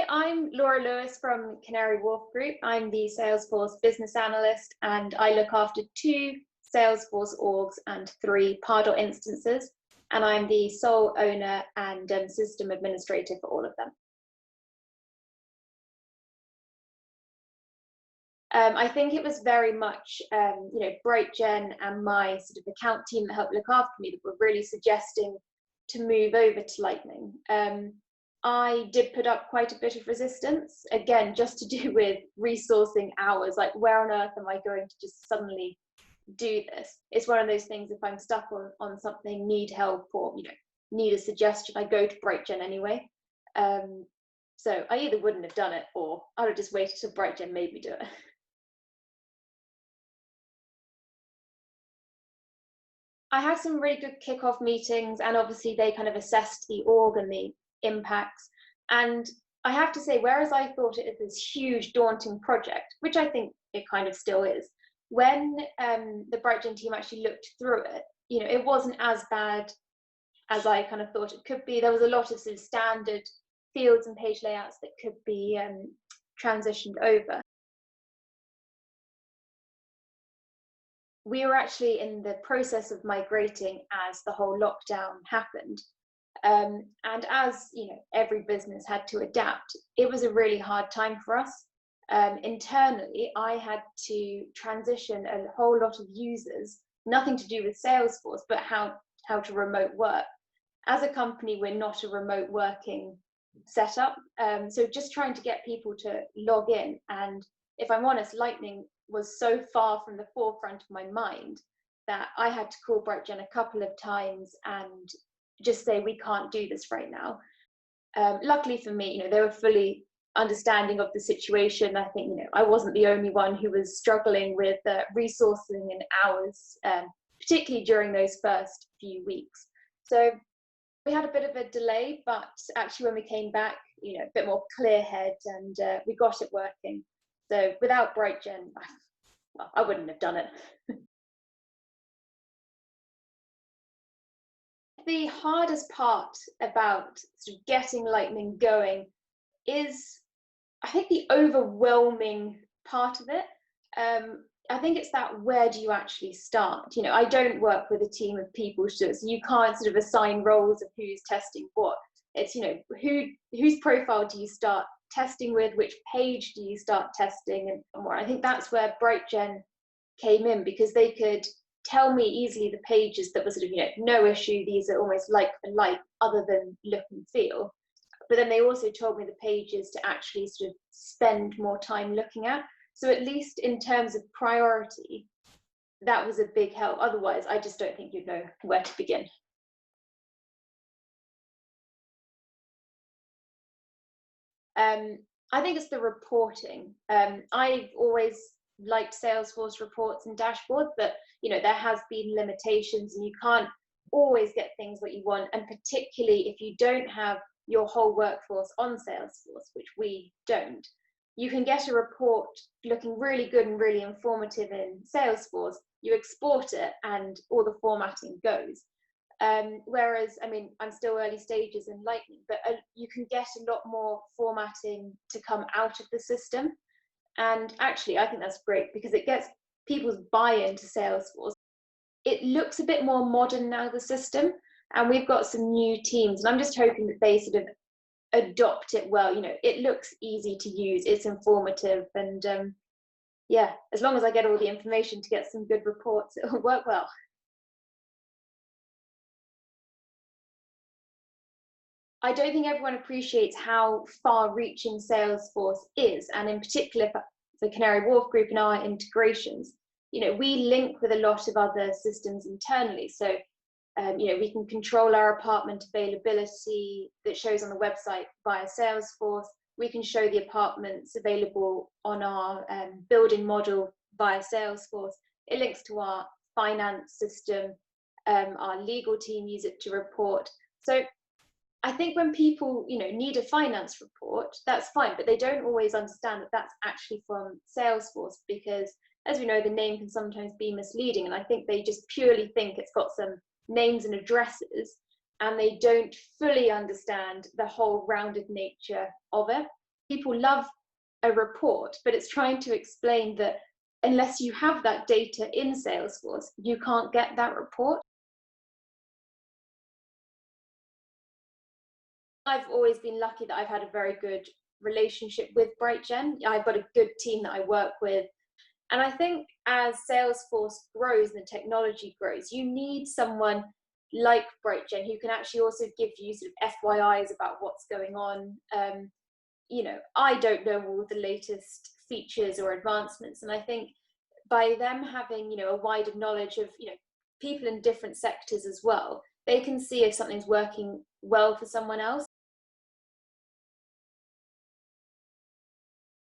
I'm Laura Lewis from Canary Wharf Group. I'm the Salesforce business analyst, and I look after 2 Salesforce orgs and 3 Pardot instances. And I'm the sole owner and system administrator for all of them. I think it was very much, BrightGen and my sort of account team that helped look after me that were really suggesting to move over to Lightning. I did put up quite a bit of resistance, again, just to do with resourcing hours, like where on earth am I going to just suddenly do this? It's one of those things, if I'm stuck on something, need help, or need a suggestion, I go to BrightGen anyway. So I either wouldn't have done it, or I would have just waited till BrightGen made me do it. I had some really good kickoff meetings, and obviously they kind of assessed the org and the impacts. And I have to say, whereas I thought it was this huge, daunting project, which I think it kind of still is, when the BrightGen team actually looked through it, it wasn't as bad as I kind of thought it could be. There was a lot of sort of standard fields and page layouts that could be transitioned over. We were actually in the process of migrating as the whole lockdown happened. And as every business had to adapt, it was a really hard time for us. Internally, I had to transition a whole lot of users, nothing to do with Salesforce, but how to remote work. As a company, we're not a remote working setup. So just trying to get people to log in. And if I'm honest, Lightning was so far from the forefront of my mind that I had to call BrightGen a couple of times and just say, we can't do this right now. Luckily for me, they were fully understanding of the situation. I think, I wasn't the only one who was struggling with resourcing and hours, particularly during those first few weeks. So we had a bit of a delay, but actually when we came back, a bit more clear head, and we got it working. So without BrightGen, I wouldn't have done it. The hardest part about sort of getting Lightning going is, I think, the overwhelming part of it. I think it's that, where do you actually start? I don't work with a team of people, so you can't sort of assign roles of who's testing what. It's, whose profile do you start testing with, which page do you start testing, and more. I think that's where BrightGen came in, because they could tell me easily the pages that were sort of, no issue, these are almost like for like, other than look and feel. But then they also told me the pages to actually sort of spend more time looking at. So at least in terms of priority, that was a big help. Otherwise, I just don't think you'd know where to begin. I think it's the reporting. I've always liked Salesforce reports and dashboards, but there has been limitations, and you can't always get things what you want. And particularly if you don't have your whole workforce on Salesforce, which we don't, you can get a report looking really good and really informative in Salesforce. You export it, and all the formatting goes. Whereas, I'm still early stages in Lightning, but you can get a lot more formatting to come out of the system. And actually, I think that's great, because it gets people's buy-in to Salesforce. It looks a bit more modern now, the system, and we've got some new teams, and I'm just hoping that they sort of adopt it well. It looks easy to use, it's informative, and yeah, as long as I get all the information to get some good reports, it'll work well. I don't think everyone appreciates how far-reaching Salesforce is, and in particular for the Canary Wharf Group and our integrations. We link with a lot of other systems internally, so we can control our apartment availability that shows on the website via Salesforce. We can show the apartments available on our building model via Salesforce. It links to our finance system. Our legal team use it to report. So I think when people, need a finance report, that's fine, but they don't always understand that that's actually from Salesforce, because, as we know, the name can sometimes be misleading, and I think they just purely think it's got some names and addresses, and they don't fully understand the whole rounded nature of it. people love a report, but it's trying to explain that unless you have that data in Salesforce, you can't get that report. I've always been lucky that I've had a very good relationship with BrightGen. I've got a good team that I work with. And I think as Salesforce grows and the technology grows, you need someone like BrightGen who can actually also give you sort of FYIs about what's going on. You know, I don't know all the latest features or advancements. And I think by them having, you know, a wider knowledge of, you know, people in different sectors as well, they can see if something's working well for someone else.